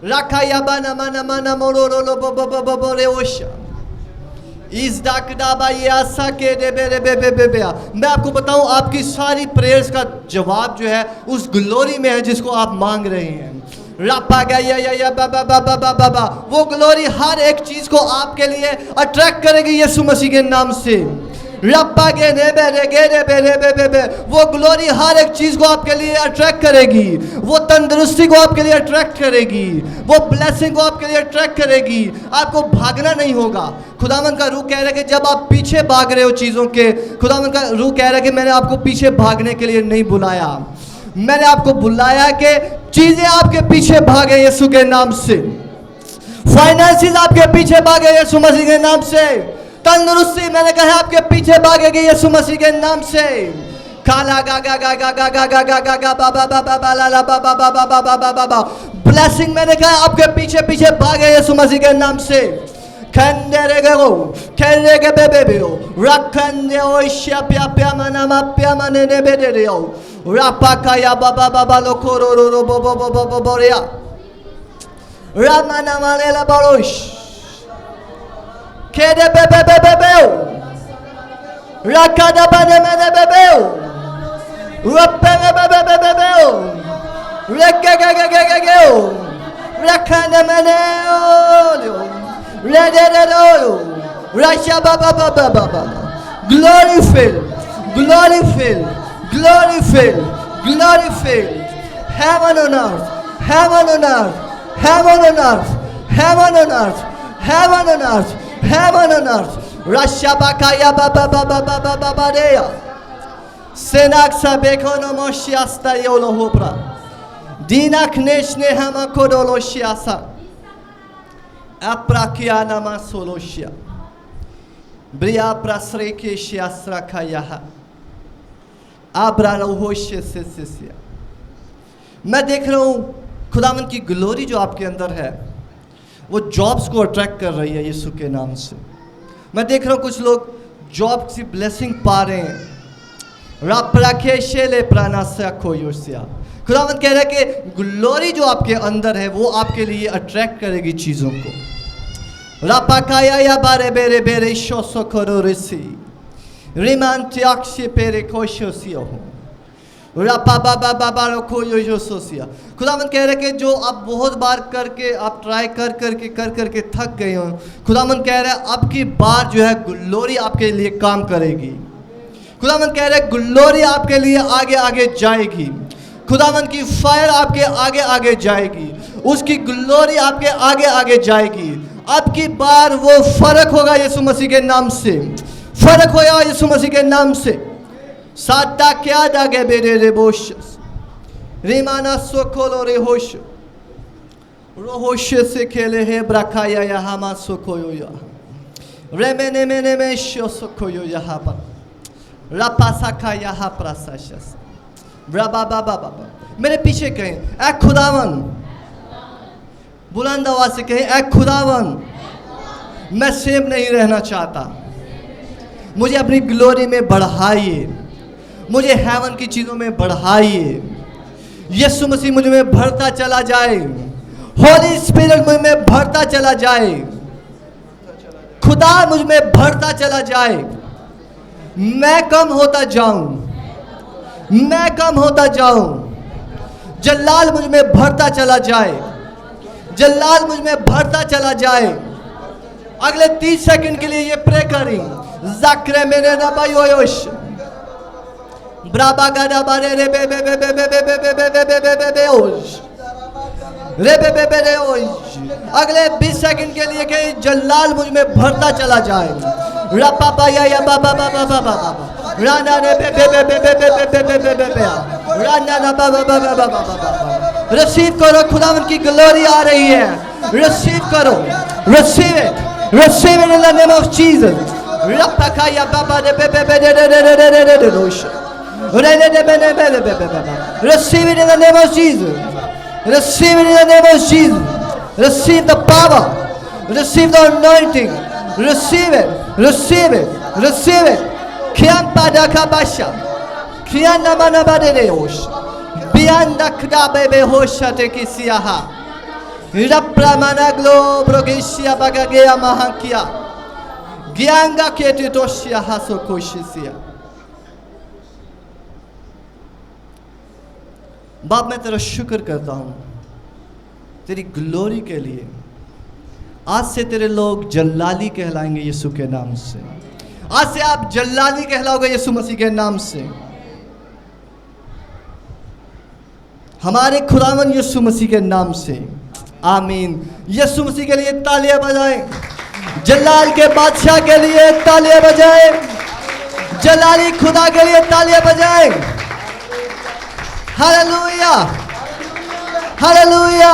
रखा या बना मना मना मोरो रो लो बो बो बो बो बो रे ओशा इस डाकडाबा ये आशा के दे बे बे बे बे बे। मैं आपको बताऊं, आपकी सारी प्रेयर्स का जवाब जो है उस ग्लोरी में है जिसको आप मांग रहे हैं। रापा गया या बाबा बाबा बाबा बा, वो ग्लोरी हर एक चीज को आपके लिए अट्रैक्ट करेगी यीशु मसीह के नाम से। रप्पा के ने बेरे गेरे बेरे बे बे बे, वो ग्लोरी हर एक चीज को आपके लिए अट्रैक्ट करेगी, वो तंदुरुस्ती को आपके लिए अट्रैक्ट करेगी, वो ब्लेसिंग को आपके लिए अट्रैक्ट करेगी। आपको भागना नहीं होगा। खुदावन का रूह कह रहा है कि जब आप पीछे भाग रहे हो चीज़ों के, खुदावन का रूह कह रहा है कि मैंने आपको पीछे भागने के लिए नहीं बुलाया, मैंने आपको बुलाया कि चीजें आपके पीछे भागे यीशु के नाम से, फाइनेंसेस आपके पीछे भागे यीशु मसीह के नाम से, तंदुरुस्ती मैंने कहा आपके पीछे भागेगी यीशु मसीह के नाम से। काला गा गा गा गा गा गा गा गा गा गा बा बा बा बा बा ला ला बा बा बा बा बा बा बा बा बा। ब्लेसिंग मैंने कहा आपके पीछे पीछे भागे यीशु मसीह के नाम से। खंडे गो खंडे के बेबे हो रखंदे ओ श्याप्या प्या मना मा प्या मने ने बेदे रे हो रापा काया बाबा बाबा लो कोरो रो रो बो बो बो बो बो बोरिया रामाना माले ला बरोश केदे बेबे बेबे बेओ राकादा बने मने बेबेओ रप्पे बेबे बेबे बेओ रेके गे गे गे गे गे रखंदे मने ओ Rasha Baba Baba Baba. Glory filled, glory filled, glory filled, glory filled. Heaven on earth, heaven on earth, heaven on earth, heaven on earth, heaven on earth, heaven on earth. Rasha Bakaya Baba Baba Baba Baba Dea. Senak Sabekono Moshiasta Yolo Hopra. Dinak Neshne Hamakodolo Shiasa. Aprakiana Masoloshia. Bria Prasreke Shiasra Kayaha. Abralohoshia Sessia. मैं देख रहा हूँ खुदावन की ग्लोरी जो आपके अंदर है वो जॉब्स को अट्रैक्ट कर रही है यीशु के नाम से। मैं देख रहा हूँ कुछ लोग जॉब की ब्लेसिंग पा रहे हैं। राप्राकेशेले प्राणास्या खोयोस्या। खुदावन कह रहा है कि ग्लोरी जो आपके अंदर है वो आपके लिए अट्रैक्ट करेगी चीज़ों को। रापाकाया या बारे बेरे बेरे शोसो करोरिसी रिमांत्याक्षे पेरे कोशोसियो रापा बाबा बाबा रखो यो सोसिया। खुदावन कह रहे कि जो आप बहुत बार करके आप ट्राई कर करके थक गए हो, खुदावन कह रहे हैं अब की बार जो है ग्लोरी आपके लिए काम करेगी। खुदावन कह रहे हैं ग्लोरी आपके लिए आगे आगे जाएगी। खुदावन की फायर आपके आगे आगे जाएगी। उसकी ग्लोरी आपके आगे आगे जाएगी। अब की बार वो फर्क होगा यीशु मसीह के नाम से, फर्क होगा यीशु मसीह के नाम से। साता क्या दागे बेरे रे बोश रिमाना सोकोलो रे होश रोहोश से खेले है ब्रखाया यहाँ मा सोकोयो या रेमेने मेने में शो सोकोयो यहाँ पर रापासा का यहाँ प्रासाशस ब्राबा बाबा बाबा मेरे पीछे कहें ऐ खुदावन, बुलंद आवाज से कहें ऐ खुदावन, मैं सेम नहीं रहना चाहता, मुझे अपनी ग्लोरी में बढ़ाइए, मुझे हेवन की चीज़ों में बढ़ाइए। यीशु मसीह मुझ में भरता चला जाए, होली स्पिरिट मुझ में भरता चला जाए, खुदा मुझ में भरता चला जाए। मैं कम होता जाऊं, मैं कम होता जाऊं, जलाल मुझ में भरता चला जाए, जलाल मुझ में भरता चला जाए। अगले 30 सेकंड के लिए ये प्रे करें। ज़क्रे मेरे नबायोश ब्राबा गादा बारे रे बे बे बे बे बे बे बे बे बे बे बे बे बे ओश रे बे बे बे रे ओश। अगले 20 सेकंड के लिए कि जलाल मुझ में भरता चला जाए। रपा पाया या बाबा बाबा बाबा बाबा राना रे बे बे बे बे बे बे बे बे बे बे बे राना ना बाबा बाबा बाबा बाबा। रिसीव करो, खुदावन की ग्लोरी आ रही है। रिसीव करो, receive it, receive it in the name of Jesus. रपा काया बाबा रे बे बे बे रे रे रे रे रे रे रे रोश receive it in the name of Jesus. Receive it in the name of Jesus. Receive the power. Receive the anointing. Receive it. Receive it. Receive it. Kiampa da kabasha. Kiana manabade reosh. Bianda kdabebe hosha te kisiaha. Rapra managlo brogeshia bagagea mahankia. Gianga ketitoshia hasokoshisia. बाप मैं तेरा शुक्र करता हूँ तेरी ग्लोरी के लिए। आज से तेरे लोग जल्लाली कहलाएंगे यीशु के नाम से। आज से आप जल्लाली कहलाओगे यीशु मसीह के नाम से। हमारे खुदावन यीशु मसीह के नाम से आमीन। यीशु मसीह के लिए तालियां बजाएं, जल्लाल के बादशाह के लिए तालियां बजाएं, जलाली खुदा के लिए तालियां बजाएं। Hallelujah, hallelujah.